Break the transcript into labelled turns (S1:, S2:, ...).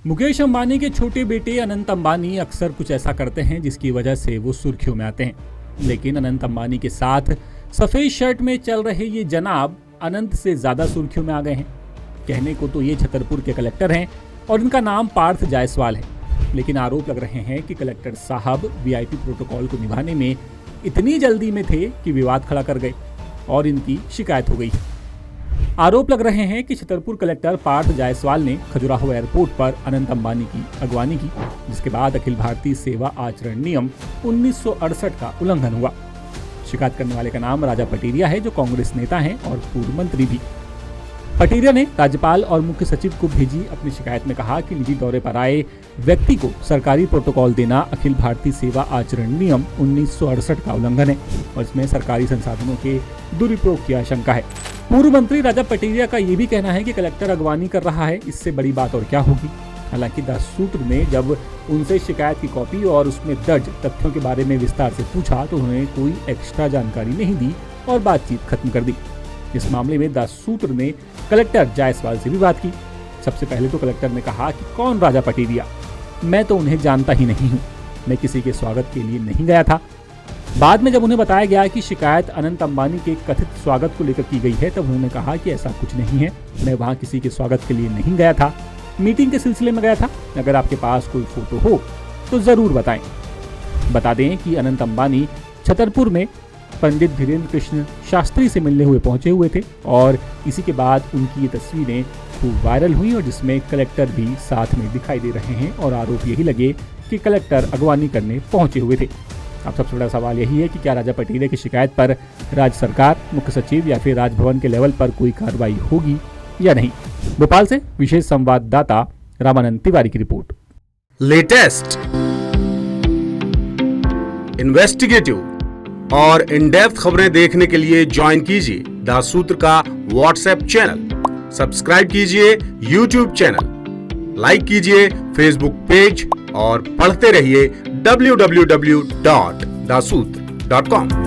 S1: मुकेश अंबानी के छोटे बेटे अनंत अंबानी अक्सर कुछ ऐसा करते हैं जिसकी वजह से वो सुर्खियों में आते हैं। लेकिन अनंत अंबानी के साथ सफेद शर्ट में चल रहे ये जनाब अनंत से ज्यादा सुर्खियों में आ गए हैं। कहने को तो ये छतरपुर के कलेक्टर हैं और इनका नाम पार्थ जायसवाल है, लेकिन आरोप लग रहे हैं कि कलेक्टर साहब वीआईपी प्रोटोकॉल को निभाने में इतनी जल्दी में थे कि विवाद खड़ा कर गए और इनकी शिकायत हो गई। आरोप लग रहे हैं कि छतरपुर कलेक्टर पार्थ जायसवाल ने खजुराहो एयरपोर्ट पर अनंत अंबानी की अगवानी की, जिसके बाद अखिल भारतीय सेवा आचरण नियम 1968 का उल्लंघन हुआ। शिकायत करने वाले का नाम राजा पटेरिया है, जो कांग्रेस नेता हैं और पूर्व मंत्री भी। पटेरिया ने राज्यपाल और मुख्य सचिव को भेजी अपनी शिकायत में कहा कि निजी दौरे पर आए व्यक्ति को सरकारी प्रोटोकॉल देना अखिल भारतीय सेवा आचरण नियम 1968 का उल्लंघन है और इसमें सरकारी संसाधनों के दुरुपयोग की आशंका है। पूर्व मंत्री राजा पटेरिया का ये भी कहना है कि कलेक्टर अगवानी कर रहा है, इससे बड़ी बात और क्या होगी। हालांकि 10 सूत्र ने जब उनसे शिकायत की कॉपी और उसमें दर्ज तथ्यों के बारे में विस्तार से पूछा तो उन्होंने कोई एक्स्ट्रा जानकारी नहीं दी और बातचीत खत्म कर दी। इस मामले में 10 सूत्र ने कलेक्टर जायसवाल से भी बात की। सबसे पहले तो कलेक्टर ने कहा कि कौन राजा पटेरिया, मैं तो उन्हें जानता ही नहीं हूँ, मैं किसी के स्वागत के लिए नहीं गया था। बाद में जब उन्हें बताया गया कि शिकायत अनंत अंबानी के कथित स्वागत को लेकर की गई है, तब उन्होंने कहा कि ऐसा कुछ नहीं है, मैं वहाँ किसी के स्वागत के लिए नहीं गया था, मीटिंग के सिलसिले में गया था। अगर आपके पास कोई फोटो हो तो जरूर बताएं। बता दें कि अनंत अंबानी छतरपुर में पंडित धीरेन्द्र कृष्ण शास्त्री से मिलने हुए पहुंचे हुए थे और इसी के बाद उनकी ये तस्वीरें खूब वायरल हुई और जिसमें कलेक्टर भी साथ में दिखाई दे रहे हैं और आरोप यही लगे कि कलेक्टर अगवानी करने पहुंचे हुए थे। अब सबसे बड़ा सवाल यही है कि क्या राजा पटेरिया की शिकायत पर राज्य सरकार, मुख्य सचिव या फिर राजभवन के लेवल पर कोई कार्रवाई होगी या नहीं। भोपाल से विशेष संवाददाता रामानंद तिवारी की रिपोर्ट।
S2: लेटेस्ट, इन्वेस्टिगेटिव और इन डेप्थ खबरें देखने के लिए ज्वाइन कीजिए द सूत्र का व्हाट्सएप चैनल, सब्सक्राइब कीजिए यूट्यूब चैनल, लाइक कीजिए फेसबुक पेज और पढ़ते रहिए www.daसूत्र.com।